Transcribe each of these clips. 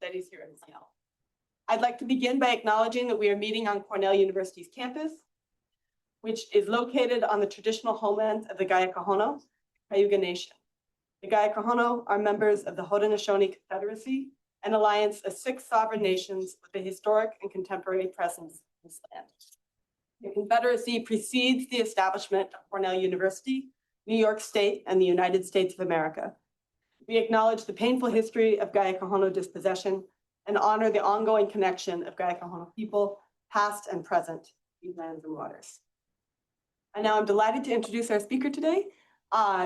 Studies here at Cornell. I'd like to begin by acknowledging that we are meeting on Cornell University's campus, which is located on the traditional homeland of the Gaia-Kahono, Cayuga Nation. The Gaia-Kahono are members of the Haudenosaunee Confederacy, an alliance of 6 sovereign nations with a historic and contemporary presence in this land. The Confederacy precedes the establishment of Cornell University, New York State, and the United States of America. We acknowledge the painful history of Gaia-Kahono dispossession and honor the ongoing connection of Gaia-Kahono people, past and present, to these lands and waters. And now I'm delighted to introduce our speaker today.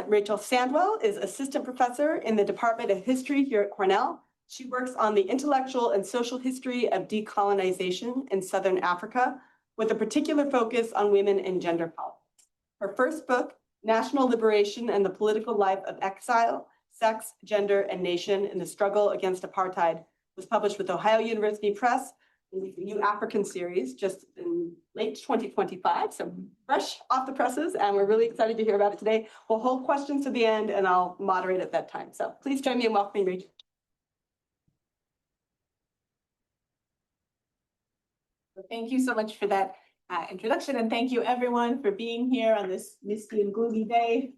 Rachel Sandwell is assistant professor in the Department of History here at Cornell. She works on the intellectual and social history of decolonization in Southern Africa, with a particular focus on women and gender politics. Her first book, National Liberation and the Political Life of Exile, Sex, Gender, and Nation in the Struggle Against Apartheid, was published with Ohio University Press in the New African series just in late 2025, so fresh off the presses, and we're really excited to hear about it today. We'll hold questions to the end, and I'll moderate at that time. So please join me in welcoming Rachel. Thank you so much for that introduction, and thank you everyone for being here on this misty and gloomy day,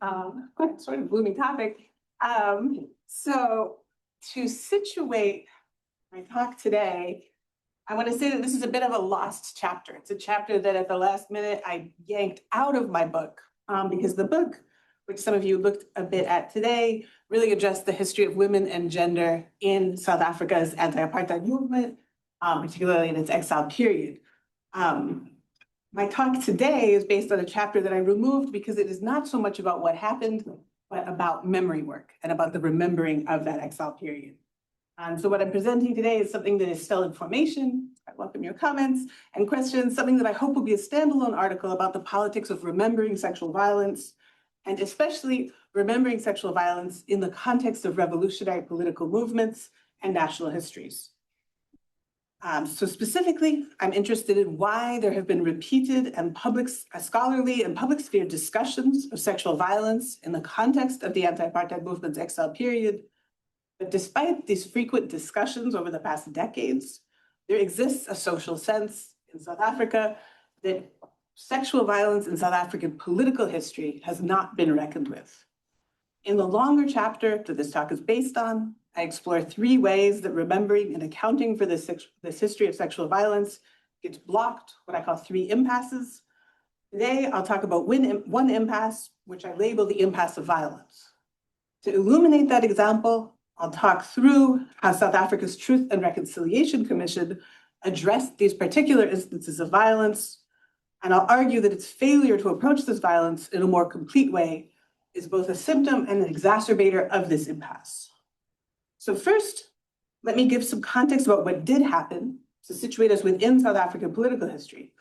sort of gloomy topic. So to situate my talk today, I want to say that this is a bit of a lost chapter. It's a chapter that at the last minute I yanked out of my book because the book, which some of you looked a bit at today, really addressed the history of women and gender in South Africa's anti-apartheid movement, particularly in its exile period. My talk today is based on a chapter that I removed because it is not so much about what happened, but about memory work and about the remembering of that exile period. And so what I'm presenting today is something that is still in formation. I welcome your comments and questions, something that I hope will be a standalone article about the politics of remembering sexual violence, and especially remembering sexual violence in the context of revolutionary political movements and national histories. So specifically, I'm interested in why there have been repeated and scholarly and public sphere discussions of sexual violence in the context of the anti-apartheid movement's exile period. But despite these frequent discussions over the past decades, there exists a social sense in South Africa that sexual violence in South African political history has not been reckoned with. In the longer chapter that this talk is based on, I explore 3 ways that remembering and accounting for this history of sexual violence gets blocked, what I call 3 impasses. Today, I'll talk about one impasse, which I label the impasse of violence. To illuminate that example, I'll talk through how South Africa's Truth and Reconciliation Commission addressed these particular instances of violence, and I'll argue that its failure to approach this violence in a more complete way is both a symptom and an exacerbator of this impasse. So first, let me give some context about what did happen to situate us within South African political history.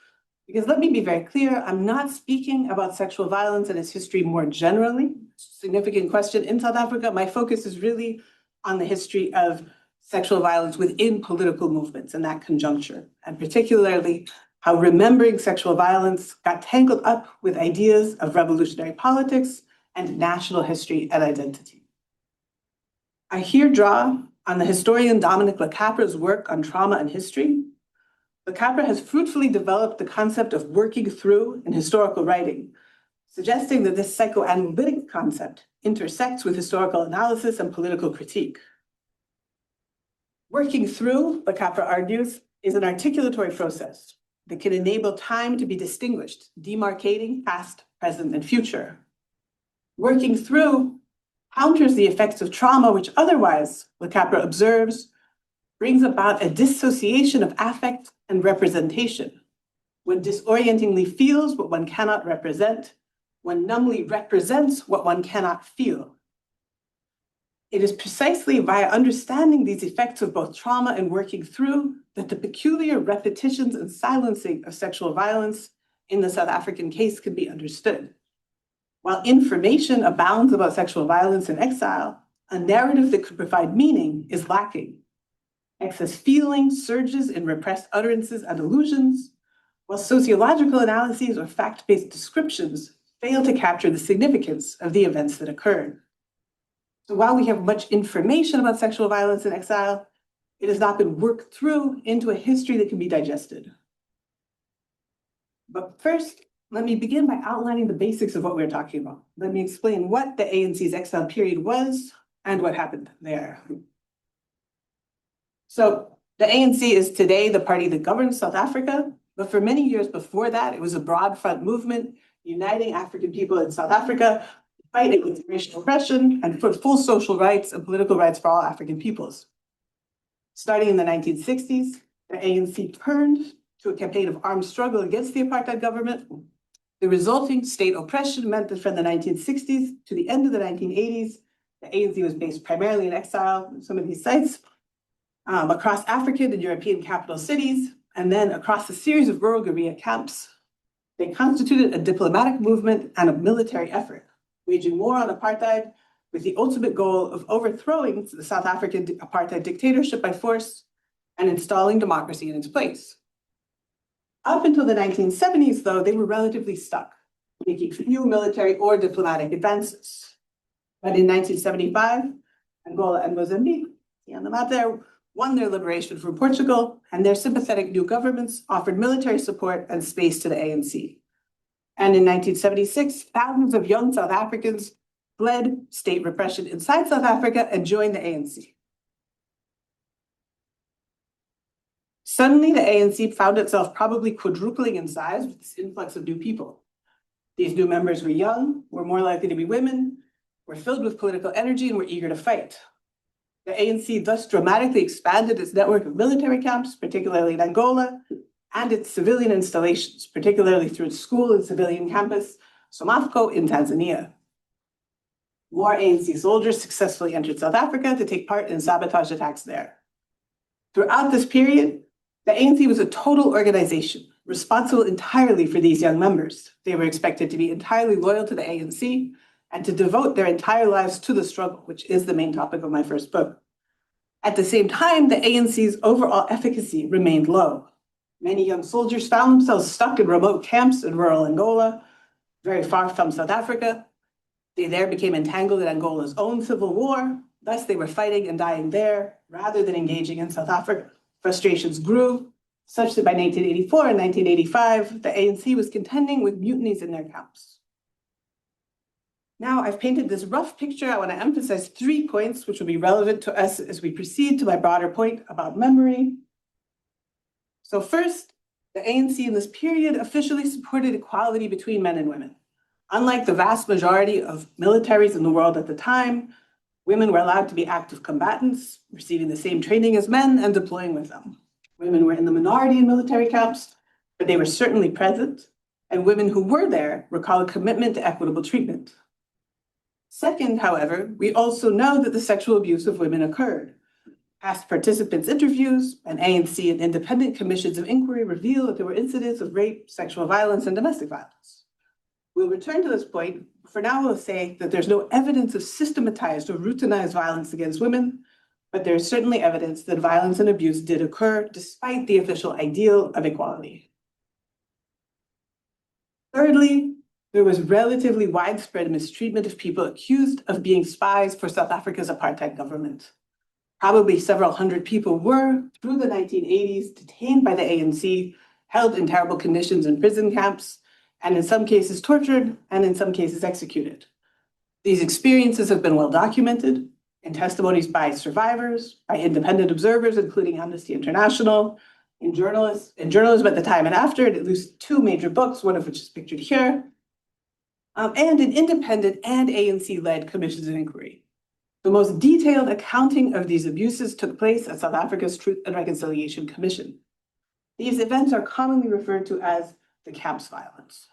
Because let me be very clear, I'm not speaking about sexual violence and its history more generally. Significant question in South Africa. My focus is really on the history of sexual violence within political movements in that conjuncture, and particularly how remembering sexual violence got tangled up with ideas of revolutionary politics and national history and identity. I here draw on the historian Dominic Lecapra's work on trauma and history. Lecapra has fruitfully developed the concept of working through in historical writing, suggesting that this psychoanalytic concept intersects with historical analysis and political critique. Working through, Lecapra argues, is an articulatory process that can enable time to be distinguished, demarcating past, present, and future. Working through counters the effects of trauma, which otherwise, Lecapra observes, brings about a dissociation of affect and representation. One disorientingly feels what one cannot represent, one numbly represents what one cannot feel. It is precisely via understanding these effects of both trauma and working through that the peculiar repetitions and silencing of sexual violence in the South African case can be understood. While information abounds about sexual violence in exile, a narrative that could provide meaning is lacking. Excess feeling surges in repressed utterances and allusions, while sociological analyses or fact-based descriptions fail to capture the significance of the events that occurred. So while we have much information about sexual violence in exile, It has not been worked through into a history that can be digested. But first, let me begin by outlining the basics of what we're talking about. Let me explain what the ANC's exile period was and what happened there. So the ANC is today the party that governs South Africa, but for many years before that, it was a broad front movement uniting African people in South Africa, fighting against racial oppression and for full social rights and political rights for all African peoples. Starting in the 1960s, the ANC turned to a campaign of armed struggle against the apartheid government. The resulting state oppression meant that from the 1960s to the end of the 1980s, the ANC was based primarily in exile in some of these sites, across African and European capital cities, and then across a series of rural guerrilla camps. They constituted a diplomatic movement and a military effort, waging war on apartheid with the ultimate goal of overthrowing the South African apartheid dictatorship by force and installing democracy in its place. Up until the 1970s, though, they were relatively stuck, making few military or diplomatic advances. But in 1975, Angola and Mozambique, see on the map there, won their liberation from Portugal, and their sympathetic new governments offered military support and space to the ANC. And in 1976, thousands of young South Africans fled state repression inside South Africa and joined the ANC. Suddenly, the ANC found itself probably quadrupling in size with this influx of new people. These new members were young, were more likely to be women, were filled with political energy, and were eager to fight. The ANC thus dramatically expanded its network of military camps, particularly in Angola, and its civilian installations, particularly through its school and civilian campus, Somafco in Tanzania. More ANC soldiers successfully entered South Africa to take part in sabotage attacks there. Throughout this period, the ANC was a total organization, responsible entirely for these young members. They were expected to be entirely loyal to the ANC and to devote their entire lives to the struggle, which is the main topic of my first book. At the same time, the ANC's overall efficacy remained low. Many young soldiers found themselves stuck in remote camps in rural Angola, very far from South Africa. They there became entangled in Angola's own civil war. Thus, they were fighting and dying there rather than engaging in South Africa. Frustrations grew, such that by 1984 and 1985, the ANC was contending with mutinies in their camps. Now, I've painted this rough picture. I want to emphasize 3 points which will be relevant to us as we proceed to my broader point about memory. So first, the ANC in this period officially supported equality between men and women. Unlike the vast majority of militaries in the world at the time, women were allowed to be active combatants, receiving the same training as men and deploying with them. Women were in the minority in military camps, but they were certainly present, and women who were there recall a commitment to equitable treatment. Second, however, we also know that the sexual abuse of women occurred. Past participants' interviews and ANC and independent commissions of inquiry reveal that there were incidents of rape, sexual violence, and domestic violence. We'll return to this point. For now, we'll say that there's no evidence of systematized or routinized violence against women, but there's certainly evidence that violence and abuse did occur despite the official ideal of equality. Thirdly, there was relatively widespread mistreatment of people accused of being spies for South Africa's apartheid government. Probably several hundred people were, through the 1980s, detained by the ANC, held in terrible conditions in prison camps, and in some cases tortured, and in some cases executed. These experiences have been well documented in testimonies by survivors, by independent observers, including Amnesty International, in journalism at the time and after, and at least 2 major books, one of which is pictured here, and in independent and ANC-led commissions of inquiry. The most detailed accounting of these abuses took place at South Africa's Truth and Reconciliation Commission. These events are commonly referred to as the camps violence.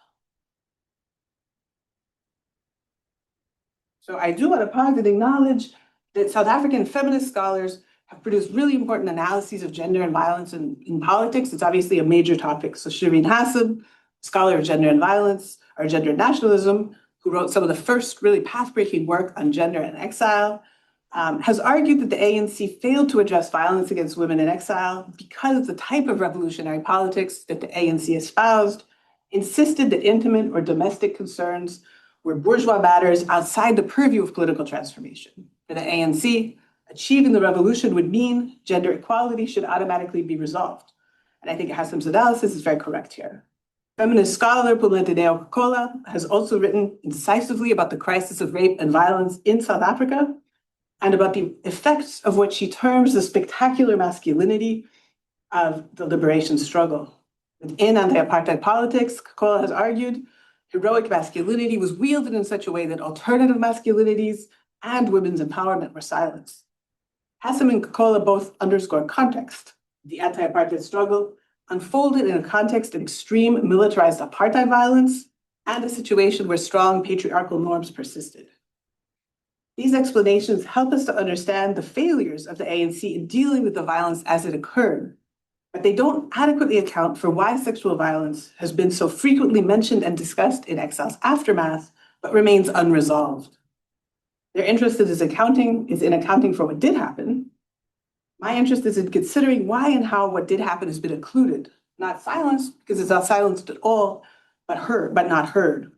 So I do want to pause and acknowledge that South African feminist scholars have produced really important analyses of gender and violence in politics. It's obviously a major topic. So Shireen Hassan, scholar of gender and violence, or gender and nationalism, who wrote some of the first really path-breaking work on gender and exile, has argued that the ANC failed to address violence against women in exile because the type of revolutionary politics that the ANC espoused insisted that intimate or domestic concerns were bourgeois matters outside the purview of political transformation. For the ANC, Achieving the revolution would mean gender equality should automatically be resolved. And I think Hassam's analysis is very correct here. Feminist scholar Puletaneo Kokola has also written incisively about the crisis of rape and violence in South Africa and about the effects of what she terms the spectacular masculinity of the liberation struggle. Within anti-apartheid politics, Kokola has argued heroic masculinity was wielded in such a way that alternative masculinities and women's empowerment were silenced. Hassam and Kokola both underscore context. The anti-apartheid struggle unfolded in a context of extreme militarized apartheid violence and a situation where strong patriarchal norms persisted. These explanations help us to understand the failures of the ANC in dealing with the violence as it occurred, but they don't adequately account for why sexual violence has been so frequently mentioned and discussed in exile's aftermath, but remains unresolved. Their interest is in accounting for what did happen. My interest is in considering why and how what did happen has been occluded, not silenced, because it's not silenced at all, but not heard.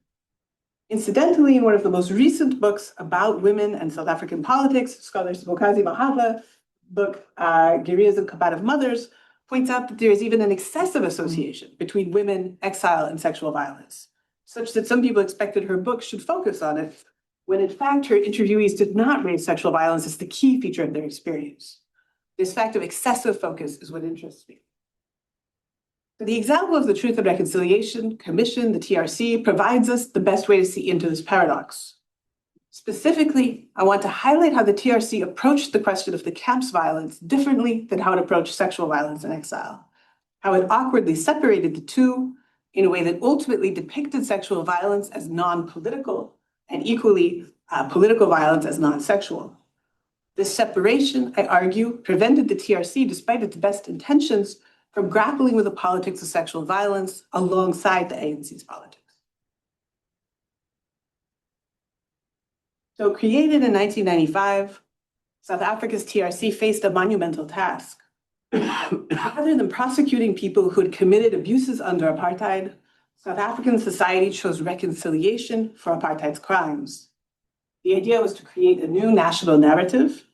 Incidentally, in one of the most recent books about women and South African politics, scholar Sibokazi Mahava book, Guerrillas and Combative Mothers, points out that there is even an excessive association between women, exile, and sexual violence, such that some people expected her book should focus on it, when in fact her interviewees did not raise sexual violence as the key feature of their experience. This fact of excessive focus is what interests me. So the example of the Truth and Reconciliation Commission, the TRC, provides us the best way to see into this paradox. Specifically, I want to highlight how the TRC approached the question of the camp's violence differently than how it approached sexual violence in exile, how it awkwardly separated the two in a way that ultimately depicted sexual violence as non-political and equally political violence as non-sexual. This separation, I argue, prevented the TRC, despite its best intentions, from grappling with the politics of sexual violence alongside the ANC's politics. So created in 1995, South Africa's TRC faced a monumental task. Rather than prosecuting people who had committed abuses under apartheid, South African society chose reconciliation for apartheid's crimes. The idea was to create a new national narrative,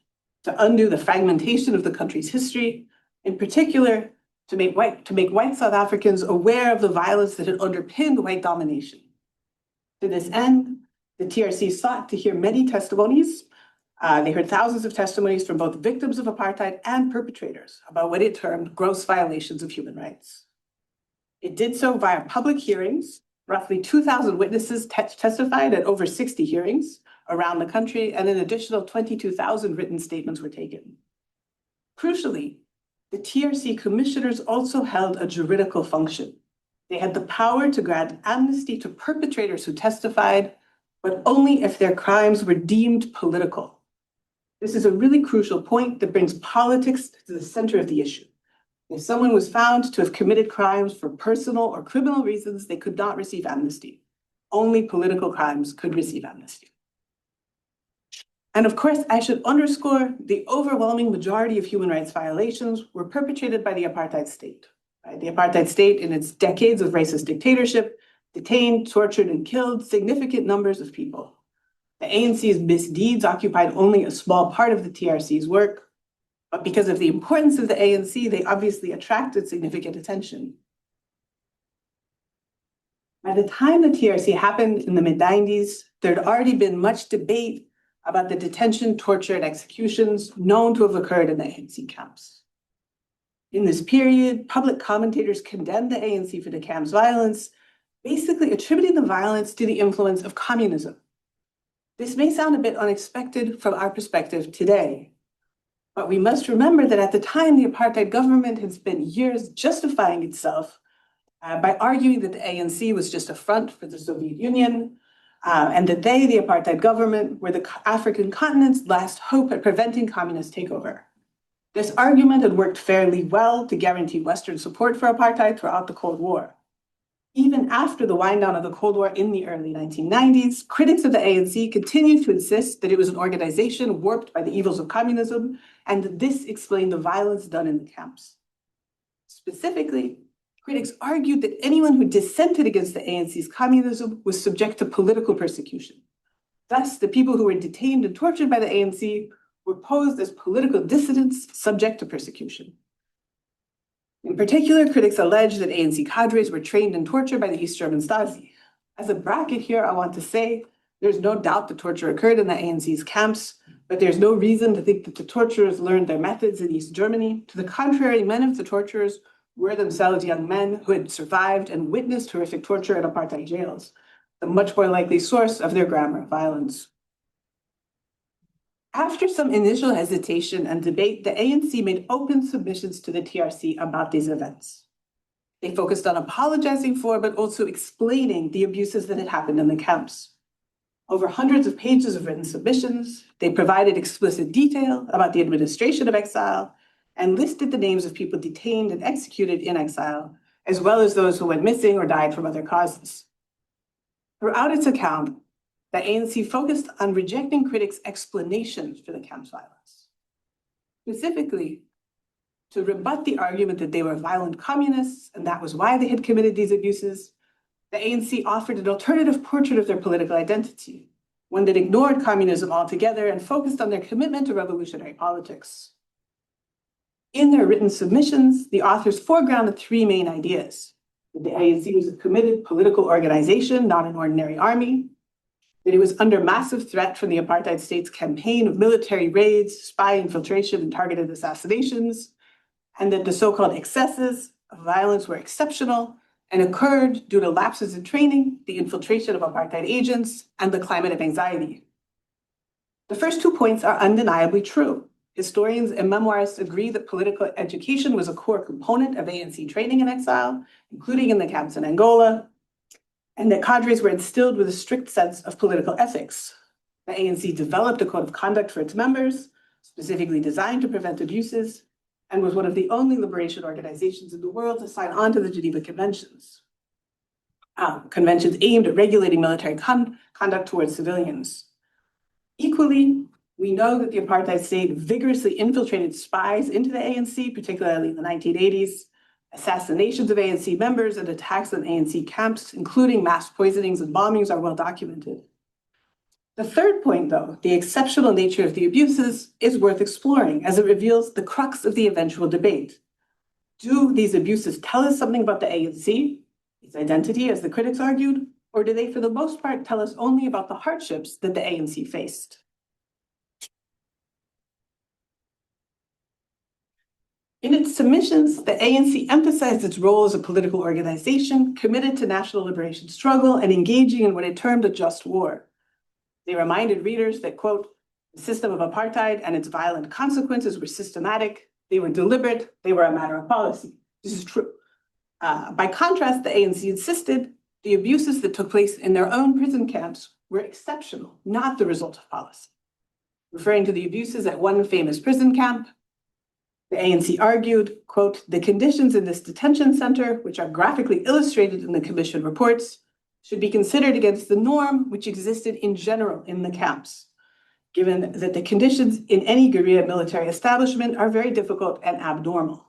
to undo the fragmentation of the country's history, in particular, to make white South Africans aware of the violence that had underpinned white domination. To this end, the TRC sought to hear many testimonies. They heard thousands of testimonies from both victims of apartheid and perpetrators about what it termed gross violations of human rights. It did so via public hearings. Roughly 2,000 witnesses testified at over 60 hearings around the country, and an additional 22,000 written statements were taken. Crucially, the TRC commissioners also held a juridical function. They had the power to grant amnesty to perpetrators who testified, but only if their crimes were deemed political. This is a really crucial point that brings politics to the center of the issue. If someone was found to have committed crimes for personal or criminal reasons, they could not receive amnesty. Only political crimes could receive amnesty. And of course, I should underscore the overwhelming majority of human rights violations were perpetrated by the apartheid state. Right? The apartheid state, in its decades of racist dictatorship, detained, tortured, and killed significant numbers of people. The ANC's misdeeds occupied only a small part of the TRC's work, but because of the importance of the ANC, they obviously attracted significant attention. By the time the TRC happened in the mid-90s, there had already been much debate about the detention, torture, and executions known to have occurred in the ANC camps. In this period, public commentators condemned the ANC for the camp's violence, basically attributing the violence to the influence of communism. This may sound a bit unexpected from our perspective today, but we must remember that at the time, the apartheid government had spent years justifying itself by arguing that the ANC was just a front for the Soviet Union, and that they, the apartheid government, were the African continent's last hope at preventing communist takeover. This argument had worked fairly well to guarantee Western support for apartheid throughout the Cold War. Even after the wind down of the Cold War in the early 1990s, critics of the ANC continued to insist that it was an organization warped by the evils of communism, and that this explained the violence done in the camps. Specifically, critics argued that anyone who dissented against the ANC's communism was subject to political persecution. Thus, the people who were detained and tortured by the ANC were posed as political dissidents subject to persecution. In particular, critics allege that ANC cadres were trained in torture by the East German Stasi. As a bracket here, I want to say there's no doubt that torture occurred in the ANC's camps, but there's no reason to think that the torturers learned their methods in East Germany. To the contrary, many of the torturers were themselves young men who had survived and witnessed horrific torture in apartheid jails, the much more likely source of their grammar of violence. After some initial hesitation and debate, the ANC made open submissions to the TRC about these events. They focused on apologizing for, but also explaining the abuses that had happened in the camps. Over hundreds of pages of written submissions, they provided explicit detail about the administration of exile and listed the names of people detained and executed in exile, as well as those who went missing or died from other causes. Throughout its account, the ANC focused on rejecting critics' explanations for the camp's violence. Specifically, to rebut the argument that they were violent communists and that was why they had committed these abuses, the ANC offered an alternative portrait of their political identity, one that ignored communism altogether and focused on their commitment to revolutionary politics. In their written submissions, the authors foregrounded three main ideas: that the ANC was a committed political organization, not an ordinary army, that it was under massive threat from the apartheid state's campaign of military raids, spy infiltration, and targeted assassinations, and that the so-called excesses of violence were exceptional and occurred due to lapses in training, the infiltration of apartheid agents, and the climate of anxiety. The first 2 points are undeniably true. Historians and memoirists agree that political education was a core component of ANC training in exile, including in the camps in Angola, and that cadres were instilled with a strict sense of political ethics. The ANC developed a code of conduct for its members, specifically designed to prevent abuses, and was one of the only liberation organizations in the world to sign on to the Geneva Conventions. Conventions aimed at regulating military conduct towards civilians. Equally, we know that the apartheid state vigorously infiltrated spies into the ANC, particularly in the 1980s. Assassinations of ANC members and attacks on ANC camps, including mass poisonings and bombings, are well documented. The third point, though, the exceptional nature of the abuses, is worth exploring as it reveals the crux of the eventual debate. Do these abuses tell us something about the ANC, its identity, as the critics argued, or do they, for the most part, tell us only about the hardships that the ANC faced? In its submissions, the ANC emphasized its role as a political organization committed to national liberation struggle and engaging in what it termed a just war. They reminded readers that, quote, the system of apartheid and its violent consequences were systematic, they were deliberate, they were a matter of policy. This is true. By contrast, the ANC insisted the abuses that took place in their own prison camps were exceptional, not the result of policy. Referring to the abuses at one famous prison camp, the ANC argued, quote, the conditions in this detention center, which are graphically illustrated in the commission reports, should be considered against the norm which existed in general in the camps, given that the conditions in any guerrilla military establishment are very difficult and abnormal.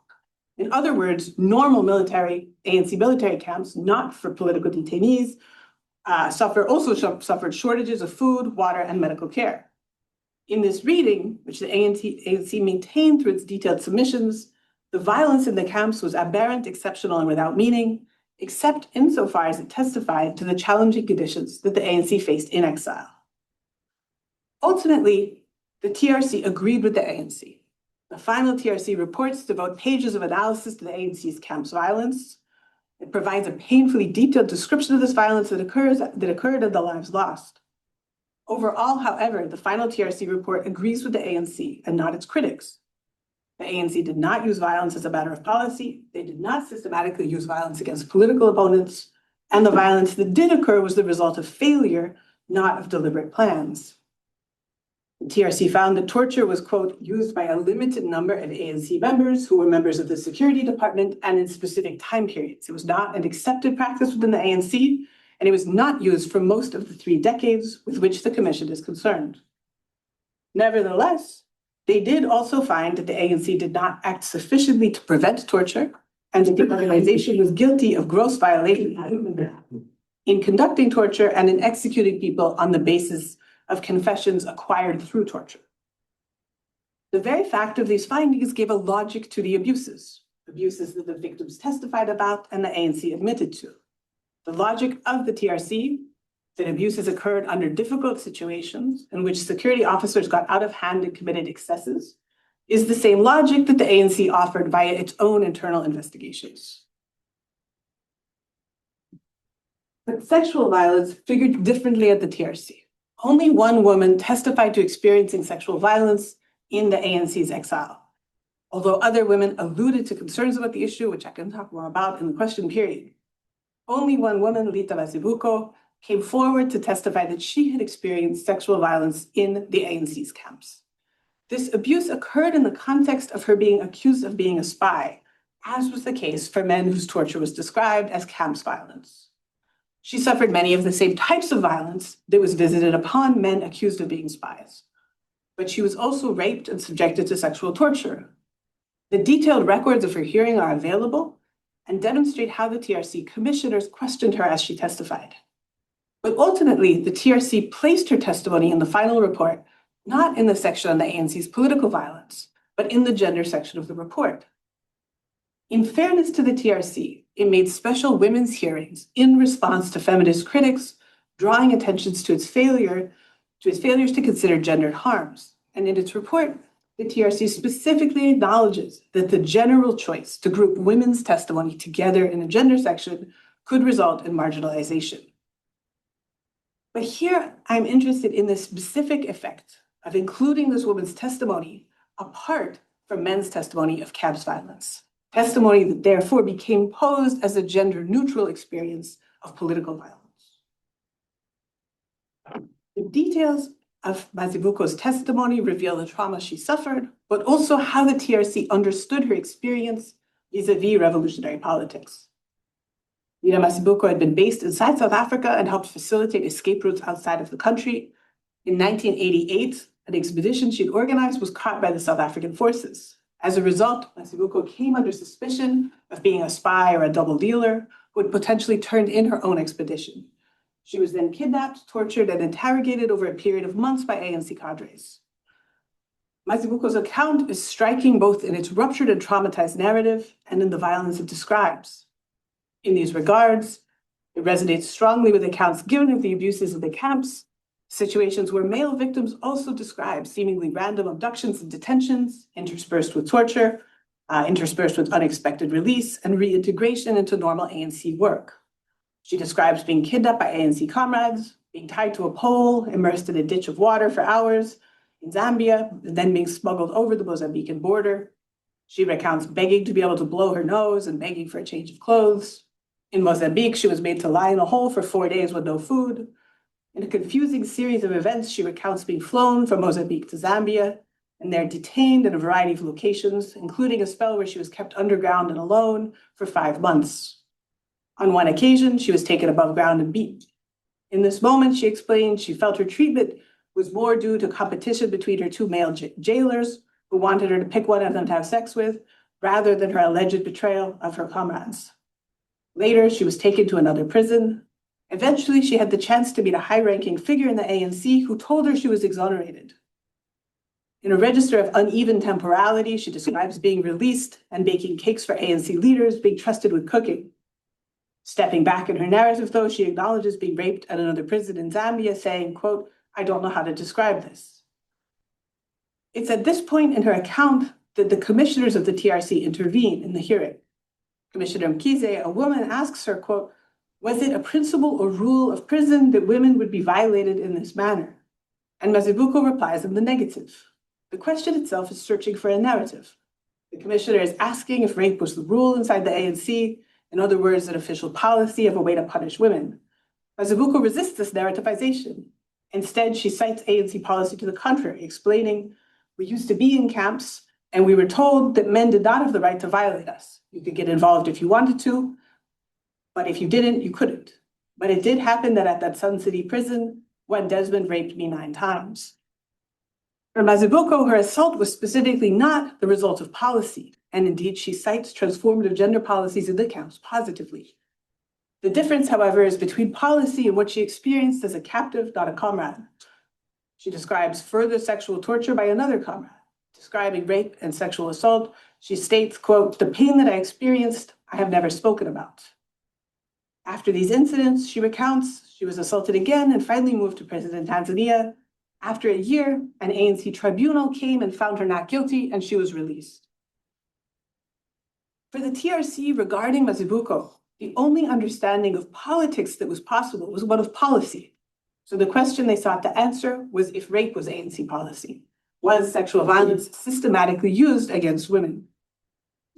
In other words, normal ANC military camps, not for political detainees, suffered shortages of food, water, and medical care. In this reading, which the ANC maintained through its detailed submissions, the violence in the camps was aberrant, exceptional, and without meaning, except insofar as it testified to the challenging conditions that the ANC faced in exile. Ultimately, the TRC agreed with the ANC. The final TRC reports devote pages of analysis to the ANC's camps violence. It provides a painfully detailed description of this violence that occurred and the lives lost. Overall, however, the final TRC report agrees with the ANC and not its critics. The ANC did not use violence as a matter of policy. They did not systematically use violence against political opponents. And the violence that did occur was the result of failure, not of deliberate plans. The TRC found that torture was, quote, used by a limited number of ANC members who were members of the security department and in specific time periods. It was not an accepted practice within the ANC, and it was not used for most of the 3 decades with which the commission is concerned. Nevertheless, they did also find that the ANC did not act sufficiently to prevent torture, and that the organization was guilty of gross violation in conducting torture and in executing people on the basis of confessions acquired through torture. The very fact of these findings gave a logic to the abuses that the victims testified about and the ANC admitted to. The logic of the TRC, that abuses occurred under difficult situations in which security officers got out of hand and committed excesses, is the same logic that the ANC offered via its own internal investigations. But sexual violence figured differently at the TRC. Only one woman testified to experiencing sexual violence in the ANC's exile, although other women alluded to concerns about the issue, which I can talk more about in the question period. Only one woman, Lita Mazibuko, came forward to testify that she had experienced sexual violence in the ANC's camps. This abuse occurred in the context of her being accused of being a spy, as was the case for men whose torture was described as camps violence. She suffered many of the same types of violence that was visited upon men accused of being spies. But she was also raped and subjected to sexual torture. The detailed records of her hearing are available and demonstrate how the TRC commissioners questioned her as she testified. But ultimately, the TRC placed her testimony in the final report, not in the section on the ANC's political violence, but in the gender section of the report. In fairness to the TRC, it made special women's hearings in response to feminist critics, drawing attentions to its failures to consider gendered harms. And in its report, the TRC specifically acknowledges that the general choice to group women's testimony together in a gender section could result in marginalization. But here, I'm interested in the specific effect of including this woman's testimony apart from men's testimony of camps violence, testimony that therefore became posed as a gender-neutral experience of political violence. The details of Mazibuko's testimony reveal the trauma she suffered, but also how the TRC understood her experience vis-a-vis revolutionary politics. Lita Mazibuko had been based inside South Africa and helped facilitate escape routes outside of the country. In 1988, an expedition she'd organized was caught by the South African forces. As a result, Mazibuko came under suspicion of being a spy or a double dealer who had potentially turned in her own expedition. She was then kidnapped, tortured, and interrogated over a period of months by ANC cadres. Mazibuko's account is striking both in its ruptured and traumatized narrative and in the violence it describes. In these regards, it resonates strongly with accounts given of the abuses of the camps, situations where male victims also describe seemingly random abductions and detentions, interspersed with torture, interspersed with unexpected release and reintegration into normal ANC work. She describes being kidnapped by ANC comrades, being tied to a pole, immersed in a ditch of water for hours in Zambia, and then being smuggled over the Mozambican border. She recounts begging to be able to blow her nose and begging for a change of clothes. In Mozambique, she was made to lie in a hole for 4 days with no food. In a confusing series of events, she recounts being flown from Mozambique to Zambia and there detained in a variety of locations, including a spell where she was kept underground and alone for 5 months. On one occasion, she was taken above ground and beaten. In this moment, she explained she felt her treatment was more due to competition between her two male jailers who wanted her to pick one of them to have sex with, rather than her alleged betrayal of her comrades. Later, she was taken to another prison. Eventually, she had the chance to meet a high-ranking figure in the ANC who told her she was exonerated. In a register of uneven temporality, she describes being released and baking cakes for ANC leaders, being trusted with cooking. Stepping back in her narrative, though, she acknowledges being raped at another prison in Zambia, saying, quote, "I don't know how to describe this." It's at this point in her account that the commissioners of the TRC intervene in the hearing. Commissioner Mkize, a woman, asks her, quote, "Was it a principle or rule of prison that women would be violated in this manner?" And Mazibuko replies in the negative. The question itself is searching for a narrative. The commissioner is asking if rape was the rule inside the ANC, in other words, an official policy of a way to punish women. Mazibuko resists this narrativization. Instead, she cites ANC policy to the contrary, explaining, "We used to be in camps, and we were told that men did not have the right to violate us. You could get involved if you wanted to, but if you didn't, you couldn't. But it did happen that at that Sun City prison, when Desmond raped me 9 times. For Mazibuko, her assault was specifically not the result of policy, and indeed she cites transformative gender policies in the camps positively. The difference, however, is between policy and what she experienced as a captive, not a comrade. She describes further sexual torture by another comrade, Describing rape and sexual assault, she states, quote, "The pain that I experienced, I have never spoken about." After these incidents, she recounts she was assaulted again and finally moved to prison in Tanzania. After a year, an ANC tribunal came and found her not guilty, and she was released. For the TRC regarding Mazibuko, the only understanding of politics that was possible was one of policy. So the question they sought to answer was if rape was ANC policy. Was sexual violence systematically used against women?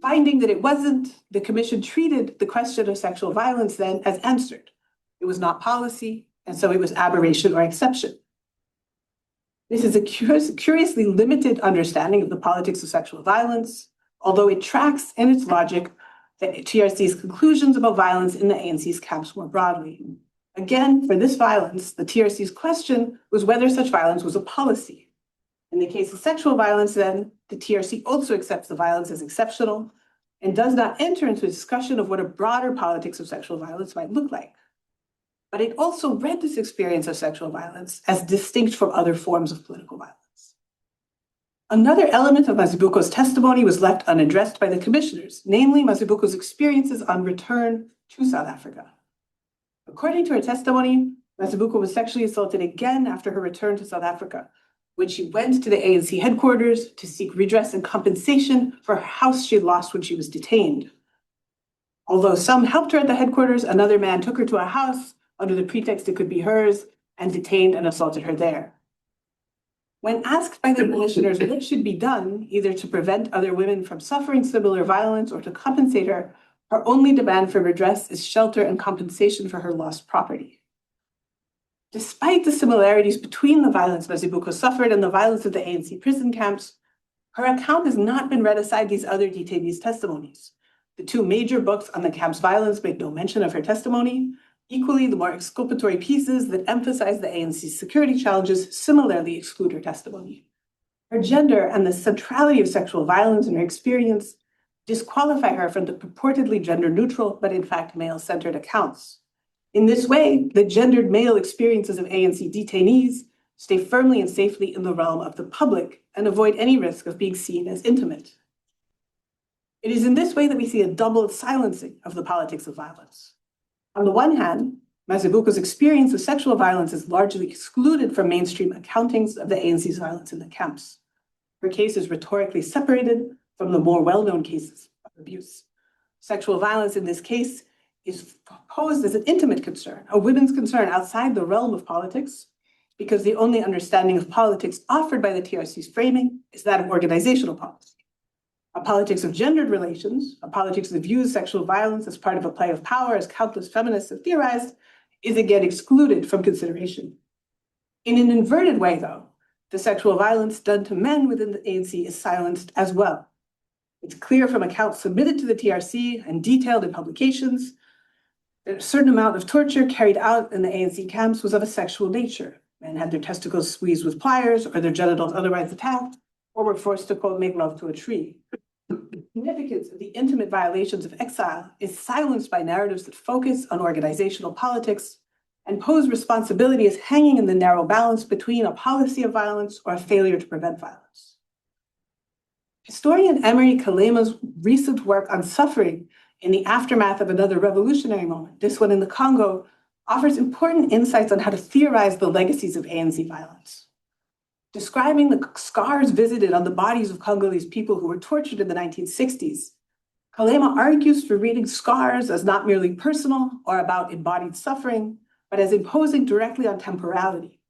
Finding that it wasn't, the commission treated the question of sexual violence then as answered. It was not policy, and so it was aberration or exception. This is a curiously limited understanding of the politics of sexual violence, although it tracks in its logic the TRC's conclusions about violence in the ANC's camps more broadly. Again, for this violence, the TRC's question was whether such violence was a policy. In the case of sexual violence, then, the TRC also accepts the violence as exceptional and does not enter into a discussion of what a broader politics of sexual violence might look like. But it also read this experience of sexual violence as distinct from other forms of political violence. Another element of Mazibuko's testimony was left unaddressed by the commissioners, namely Mazibuko's experiences on return to South Africa. According to her testimony, Mazibuko was sexually assaulted again after her return to South Africa, when she went to the ANC headquarters to seek redress and compensation for her house she had lost when she was detained. Although some helped her at the headquarters, another man took her to a house under the pretext it could be hers and detained and assaulted her there. When asked by the commissioners what should be done, either to prevent other women from suffering similar violence or to compensate her, her only demand for redress is shelter and compensation for her lost property. Despite the similarities between the violence Mazibuko suffered and the violence of the ANC prison camps, her account has not been read aside these other detainees' testimonies. The two major books on the camp's violence make no mention of her testimony. Equally, the more exculpatory pieces that emphasize the ANC's security challenges similarly exclude her testimony. Her gender and the centrality of sexual violence in her experience disqualify her from the purportedly gender-neutral, but in fact male-centered accounts. In this way, the gendered male experiences of ANC detainees stay firmly and safely in the realm of the public and avoid any risk of being seen as intimate. It is in this way that we see a double silencing of the politics of violence. On the one hand, Mazibuko's experience of sexual violence is largely excluded from mainstream accountings of the ANC's violence in the camps. Her case is rhetorically separated from the more well-known cases of abuse. Sexual violence in this case is posed as an intimate concern, a women's concern outside the realm of politics, because the only understanding of politics offered by the TRC's framing is that of organizational policy. A politics of gendered relations, a politics that views sexual violence as part of a play of power, as countless feminists have theorized, is again excluded from consideration. In an inverted way, though, the sexual violence done to men within the ANC is silenced as well. It's clear from accounts submitted to the TRC and detailed in publications that a certain amount of torture carried out in the ANC camps was of a sexual nature. Men had their testicles squeezed with pliers or their genitals otherwise attacked, or were forced to, quote, make love to a tree. The significance of the intimate violations of exile is silenced by narratives that focus on organizational politics and pose responsibility as hanging in the narrow balance between a policy of violence or a failure to prevent violence. Historian Emery Kalema's recent work on suffering in the aftermath of another revolutionary moment, this one in the Congo, offers important insights on how to theorize the legacies of ANC violence. Describing the scars visited on the bodies of Congolese people who were tortured in the 1960s, Kalema argues for reading scars as not merely personal or about embodied suffering, but as imposing directly on temporality.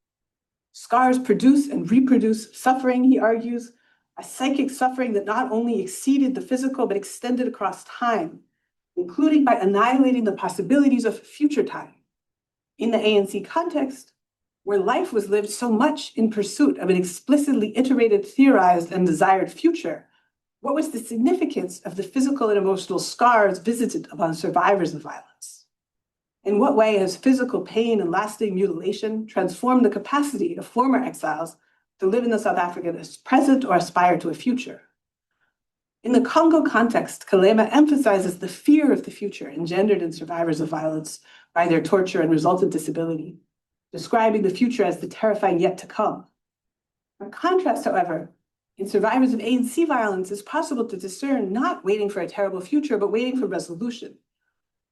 Scars produce and reproduce suffering, he argues, a psychic suffering that not only exceeded the physical, but extended across time, including by annihilating the possibilities of future time. In the ANC context, where life was lived so much in pursuit of an explicitly iterated, theorized, and desired future, what was the significance of the physical and emotional scars visited upon survivors of violence? In what way has physical pain and lasting mutilation transformed the capacity of former exiles to live in the South African present or aspire to a future? In the Congo context, Kalema emphasizes the fear of the future engendered in survivors of violence by their torture and resultant disability, describing the future as the terrifying yet to come. By contrast, however, In survivors of ANC violence, it's possible to discern not waiting for a terrible future, but waiting for resolution.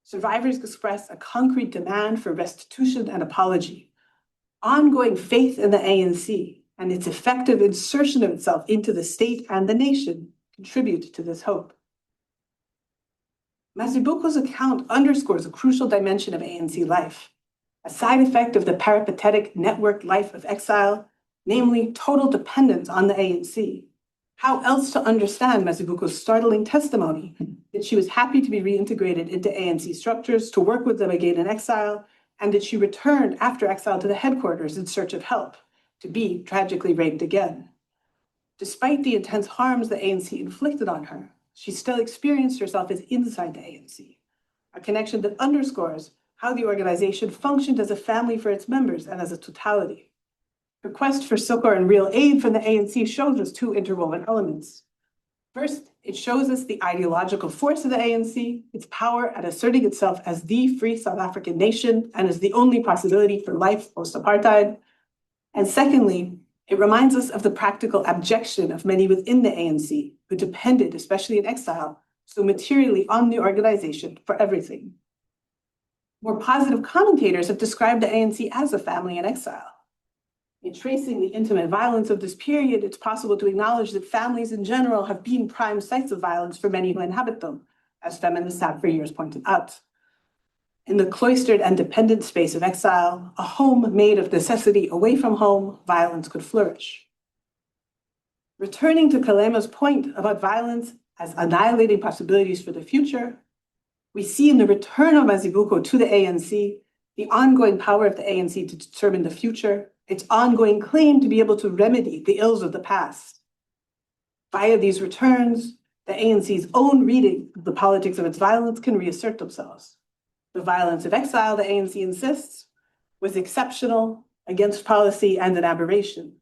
Survivors express a concrete demand for restitution and apology, ongoing faith in the ANC and its effective insertion of itself into the state and the nation contribute to this hope. Mazibuko's account underscores a crucial dimension of ANC life, a side effect of the peripatetic networked life of exile, namely total dependence on the ANC. How else to understand Mazibuko's startling testimony that she was happy to be reintegrated into ANC structures, to work with them again in exile, and that she returned after exile to the headquarters in search of help, to be tragically raped again. Despite the intense harms the ANC inflicted on her, she still experienced herself as inside the ANC, a connection that underscores how the organization functioned as a family for its members and as a totality. Her quest for succor and real aid from the ANC shows us two interwoven elements. First, it shows us the ideological force of the ANC, its power at asserting itself as the free South African nation and as the only possibility for life post-apartheid. And secondly, it reminds us of the practical abjection of many within the ANC who depended, especially in exile, so materially on the organization for everything. More positive commentators have described the ANC as a family in exile. In tracing the intimate violence of this period, it's possible to acknowledge that families in general have been prime sites of violence for many who inhabit them, as feminists have for years pointed out. In the cloistered and dependent space of exile, a home made of necessity away from home, violence could flourish. Returning to Kalema's point about violence as annihilating possibilities for the future, we see in the return of Mazibuko to the ANC the ongoing power of the ANC to determine the future, its ongoing claim to be able to remedy the ills of the past. Via these returns, the ANC's own reading of the politics of its violence can reassert themselves. The violence of exile, the ANC insists, was exceptional, against policy, and an aberration.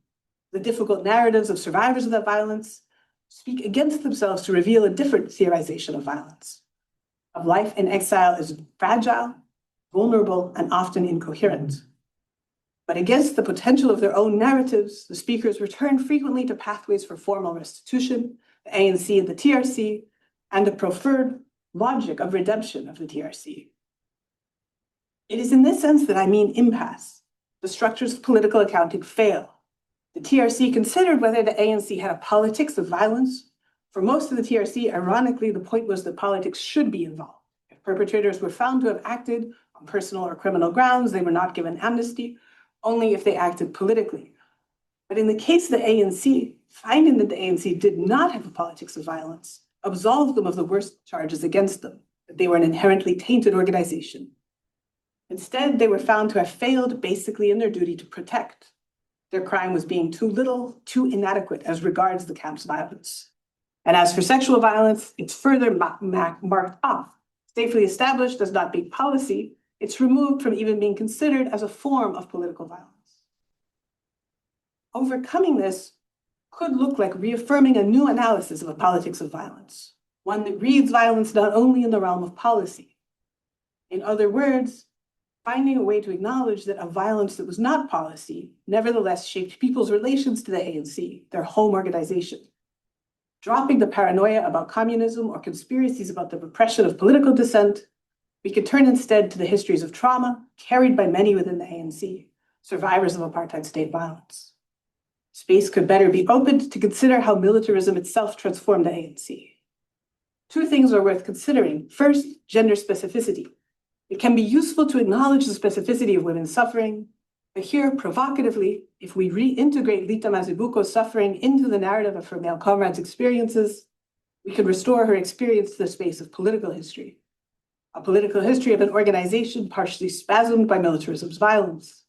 The difficult narratives of survivors of that violence speak against themselves to reveal a different theorization of violence. Of life in exile is fragile, vulnerable, and often incoherent. But against the potential of their own narratives, the speakers return frequently to pathways for formal restitution, the ANC and the TRC, and the preferred logic of redemption of the TRC. It is in this sense that I mean impasse. The structures of political accounting fail. The TRC considered whether the ANC had a politics of violence. For most of the TRC, ironically, the point was that politics should be involved. If perpetrators were found to have acted on personal or criminal grounds, they were not given amnesty, only if they acted politically. But in the case of the ANC, finding that the ANC did not have a politics of violence absolved them of the worst charges against them, that they were an inherently tainted organization. Instead, they were found to have failed basically in their duty to protect. Their crime was being too little, too inadequate as regards the camp's violence. And as for sexual violence, it's further marked off. Safely established does not beat policy. It's removed from even being considered as a form of political violence. Overcoming this could look like reaffirming a new analysis of a politics of violence, one that reads violence not only in the realm of policy. In other words, finding a way to acknowledge that a violence that was not policy nevertheless shaped people's relations to the ANC, their home organization. Dropping the paranoia about communism or conspiracies about the repression of political dissent, we could turn instead to the histories of trauma carried by many within the ANC, survivors of apartheid state violence. Space could better be opened to consider how militarism itself transformed the ANC. Two things are worth considering. First, gender specificity. It can be useful to acknowledge the specificity of women's suffering, but here, provocatively, if we reintegrate Lita Mazibuko's suffering into the narrative of her male comrades' experiences, we can restore her experience to the space of political history, a political history of an organization partially spasmed by militarism's violence.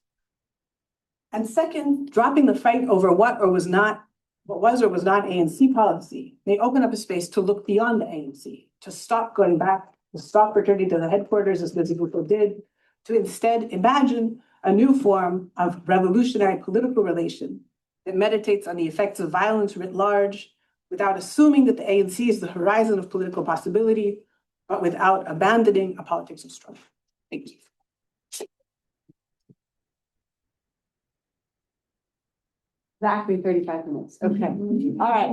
And second, dropping the fight over what was or was not ANC policy may open up a space to look beyond the ANC, to stop going back, to stop returning to the headquarters as Mazibuko did, to instead imagine a new form of revolutionary political relation that meditates on the effects of violence writ large, without assuming that the ANC is the horizon of political possibility, but without abandoning a politics of struggle. Thank you. Exactly 35 minutes. Okay. All right.